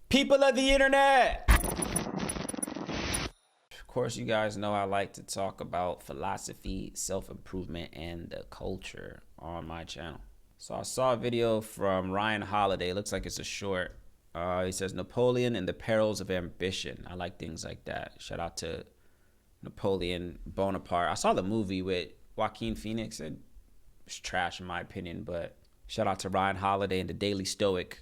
People of the internet! Of course, you guys know I like to talk about philosophy, self-improvement, and the culture on my channel. So I saw a video from Ryan Holiday. It looks like it's a short. He says, Napoleon and the Perils of Ambition. I like things like that. Shout out to Napoleon Bonaparte. I saw the movie with Joaquin Phoenix. It was trash in my opinion, but shout out to Ryan Holiday and the Daily Stoic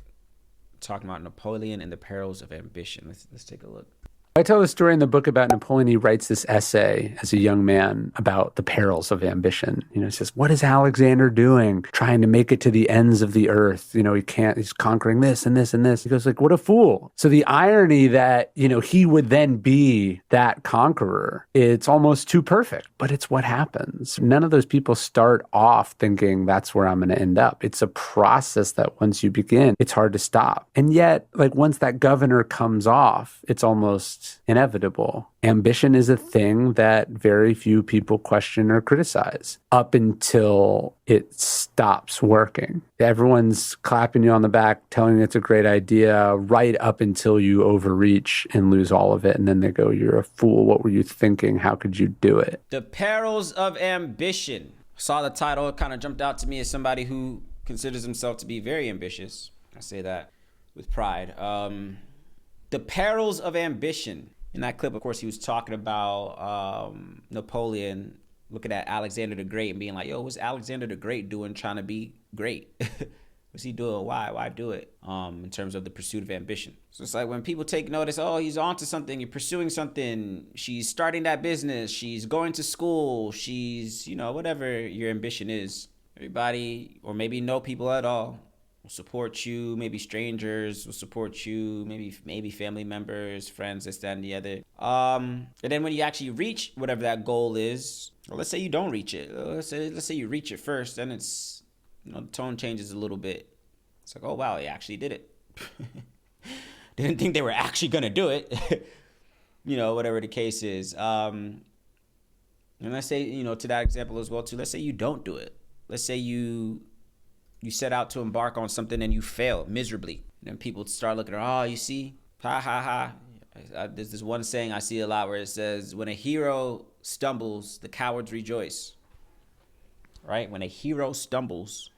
talking about Napoleon and the Perils of Ambition. Let's take a look. I tell the story in the book about Napoleon. He writes this essay as a young man about the perils of ambition. He says, what is Alexander doing? Trying to make it to the ends of the earth. He's conquering this and this and this. He goes like, what a fool. So the irony that, he would then be that conqueror, it's almost too perfect, but it's what happens. None of those people start off thinking that's where I'm going to end up. It's a process that once you begin, it's hard to stop. And yet, once that governor comes off, it's almost inevitable. Ambition is a thing that very few people question or criticize up until it stops working. Everyone's clapping you on the back, telling you it's a great idea, right up until you overreach and lose all of it. And then they go, you're a fool. What were you thinking? How could you do it? The Perils of Ambition. Saw the title. It kind of jumped out to me as somebody who considers himself to be very ambitious. I say that with pride. The Perils of Ambition. In that clip, of course, he was talking about Napoleon looking at Alexander the Great and being like, yo, what's Alexander the Great doing trying to be great? What's he doing? Why do it? In terms of the pursuit of ambition. So it's like when people take notice, oh, he's onto something, you're pursuing something, she's starting that business, she's going to school, she's, whatever your ambition is. Everybody, or maybe no people at all, will support you. Maybe strangers will support you. Maybe family members, friends, this, that, and the other. And then when you actually reach whatever that goal is, or let's say you don't reach it. Let's say you reach it first, then it's, the tone changes a little bit. It's like, oh wow, they actually did it. Didn't think they were actually gonna do it. Whatever the case is. And let's say, to that example as well too. Let's say you don't do it. Let's say you set out to embark on something and you fail miserably. And then people start looking at, oh, you see, ha, ha, ha. There's this one saying I see a lot where it says, when a hero stumbles, the cowards rejoice. Right? When a hero stumbles,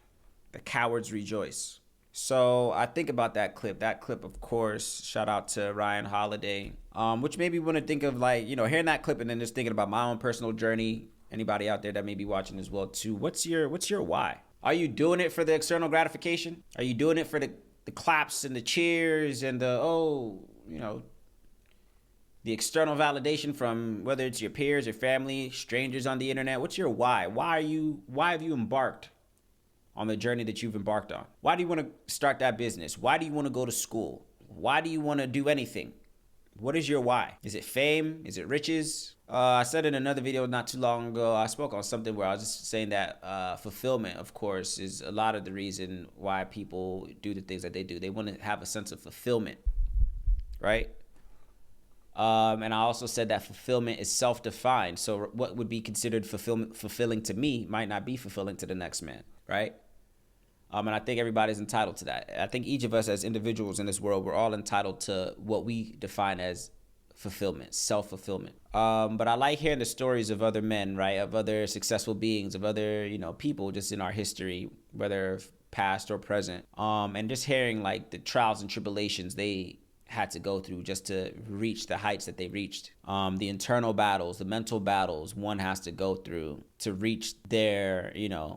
the cowards rejoice. So I think about that clip. That clip, of course, shout out to Ryan Holiday, which made me want to think of hearing that clip and then just thinking about my own personal journey. Anybody out there that may be watching as well too. What's your why? Are you doing it for the external gratification? Are you doing it for the claps and the cheers and the external validation from whether it's your peers, your family, strangers on the internet? What's your why? Why have you embarked on the journey that you've embarked on? Why do you want to start that business? Why do you want to go to school? Why do you want to do anything? What is your why? Is it fame? Is it riches? I said in another video not too long ago, I spoke on something where I was just saying that fulfillment, of course, is a lot of the reason why people do the things that they do. They want to have a sense of fulfillment, right? And I also said that fulfillment is self-defined. So what would be considered fulfilling to me might not be fulfilling to the next man, right? And I think everybody's entitled to that. I think each of us as individuals in this world, we're all entitled to what we define as fulfillment, self-fulfillment. But I like hearing the stories of other men, right? Of other successful beings, of other, people just in our history, whether past or present. And just hearing the trials and tribulations they had to go through just to reach the heights that they reached. The internal battles, the mental battles one has to go through to reach their,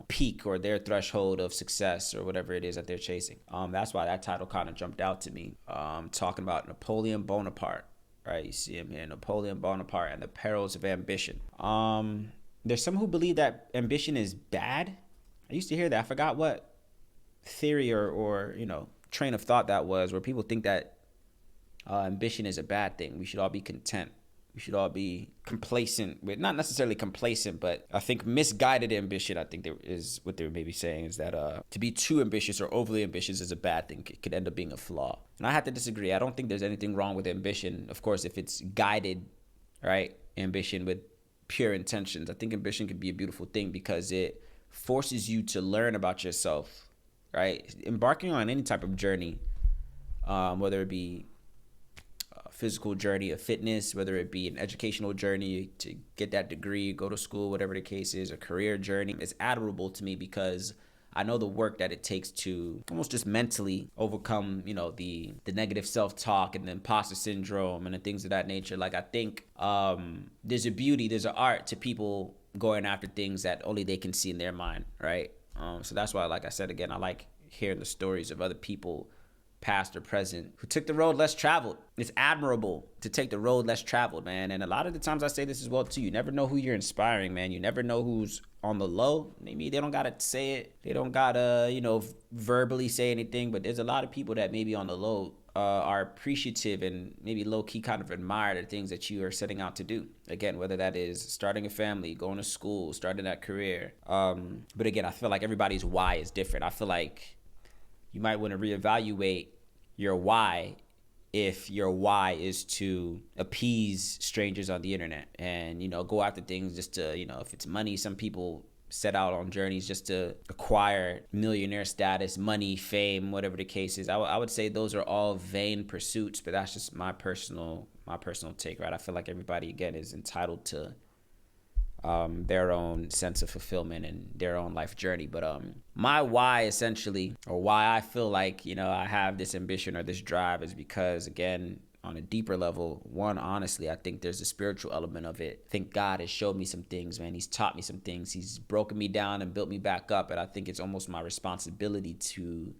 peak or their threshold of success or whatever it is that they're chasing. That's why that title kind of jumped out to me. Talking about Napoleon Bonaparte, right? You see him here, Napoleon Bonaparte and the Perils of Ambition. There's some who believe that ambition is bad. I used to hear that. I forgot what theory or train of thought that was, where people think that ambition is a bad thing. We should all be content. We should all be complacent with, not necessarily complacent, but I think misguided ambition, I think there is what they were maybe saying is that to be too ambitious or overly ambitious is a bad thing. It could end up being a flaw. And I have to disagree. I don't think there's anything wrong with ambition. Of course, if it's guided, right? Ambition with pure intentions. I think ambition could be a beautiful thing because it forces you to learn about yourself, right? Embarking on any type of journey, whether it be physical journey of fitness, whether it be an educational journey to get that degree, go to school, whatever the case is, a career journey, it's admirable to me because I know the work that it takes to almost just mentally overcome, the negative self-talk and the imposter syndrome and the things of that nature. Like, I think there's a beauty, there's an art to people going after things that only they can see in their mind, right? So that's why, like I said, again, I like hearing the stories of other people, past or present, who took the road less traveled. It's admirable to take the road less traveled, man. And a lot of the times I say this as well too. You never know who you're inspiring, man. You never know who's on the low. Maybe they don't gotta say it. They don't gotta, verbally say anything. But there's a lot of people that maybe on the low are appreciative and maybe low key kind of admire the things that you are setting out to do. Again, whether that is starting a family, going to school, starting that career. But again, I feel like everybody's why is different. I feel like you might want to reevaluate your why if your why is to appease strangers on the internet and, go after things just to, if it's money. Some people set out on journeys just to acquire millionaire status, money, fame, whatever the case is. I would say those are all vain pursuits, but that's just my personal take, right? I feel like everybody, again, is entitled to their own sense of fulfillment and their own life journey. But my why, essentially, or why I feel like, I have this ambition or this drive is because, again, on a deeper level, one, honestly, I think there's a spiritual element of it. I think God has showed me some things, man. He's taught me some things. He's broken me down and built me back up. And I think it's almost my responsibility to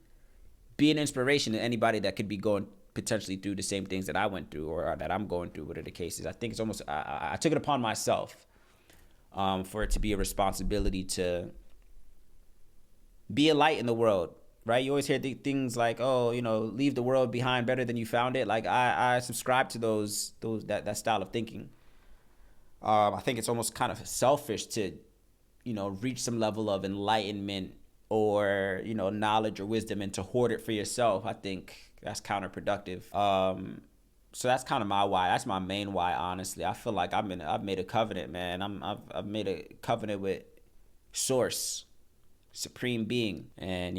be an inspiration to anybody that could be going potentially through the same things that I went through or that I'm going through, whatever the case is. I think it's almost, I took it upon myself for it to be a responsibility to be a light in the world, right? You always hear things like, leave the world behind better than you found it. Like, I subscribe to that style of thinking. I think it's almost kind of selfish to, reach some level of enlightenment or, knowledge or wisdom and to hoard it for yourself. I think that's counterproductive. So that's kind of my why. That's my main why, honestly. I feel like I've made a covenant, man. I've made a covenant with Source, Supreme Being, and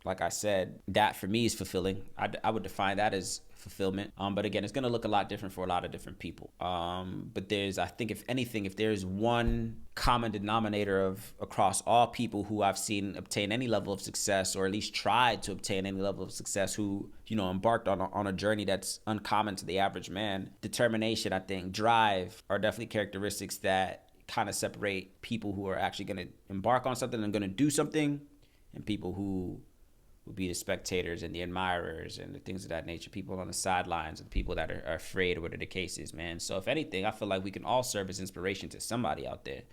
like I said, that for me is fulfilling. I would define that as fulfillment. But again, it's gonna look a lot different for a lot of different people. But I think if anything, if there's one common denominator across all people who I've seen obtain any level of success, or at least tried to obtain any level of success, who embarked on a journey that's uncommon to the average man, determination, I think, drive are definitely characteristics that kind of separate people who are actually going to embark on something and going to do something, and people who will be the spectators and the admirers and the things of that nature, people on the sidelines and people that are afraid of whatever the case is, man. So if anything, I feel like we can all serve as inspiration to somebody out there.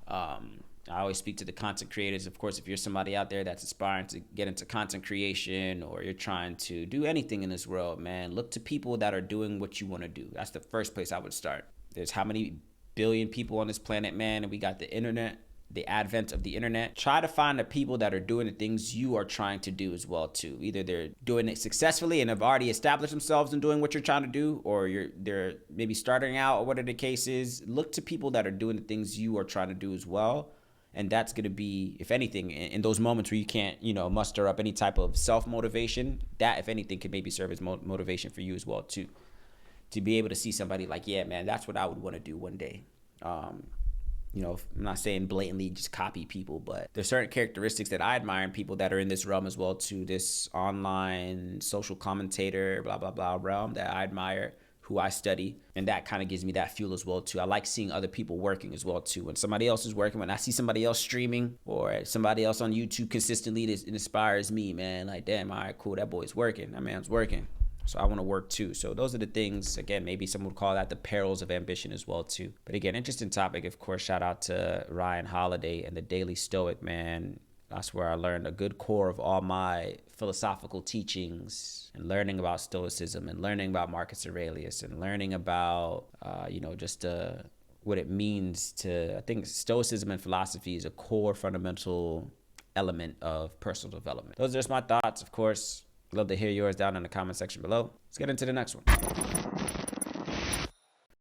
I always speak to the content creators. Of course, if you're somebody out there that's aspiring to get into content creation, or you're trying to do anything in this world, man, look to people that are doing what you want to do. That's the first place I would start. There's how many billion people on this planet, man, and we got the internet, the advent of the internet. Try to find the people that are doing the things you are trying to do as well too. Either they're doing it successfully and have already established themselves in doing what you're trying to do, or they're maybe starting out, or whatever the case is. Look to people that are doing the things you are trying to do as well. And that's going to be, if anything, in those moments where you can't, muster up any type of self-motivation, that, if anything, could maybe serve as motivation for you as well too. To be able to see somebody like, yeah, man, that's what I would want to do one day. I'm not saying blatantly just copy people, but there's certain characteristics that I admire in people that are in this realm as well too, this online social commentator, blah, blah, blah realm that I admire, who I study, and that kind of gives me that fuel as well too. I like seeing other people working as well too. When somebody else is working, when I see somebody else streaming or somebody else on YouTube consistently, it inspires me, man. Like, damn, all right, cool, that boy's working, that man's working. So I want to work too. So those are the things, again, maybe someone would call that the perils of ambition as well too. But again, interesting topic. Of course, shout out to Ryan Holiday and the Daily Stoic, man. That's where I learned a good core of all my philosophical teachings, and learning about Stoicism, and learning about Marcus Aurelius, and learning about, what it means to, I think Stoicism and philosophy is a core fundamental element of personal development. Those are just my thoughts, of course. Love to hear yours down in the comment section below. Let's get into the next one.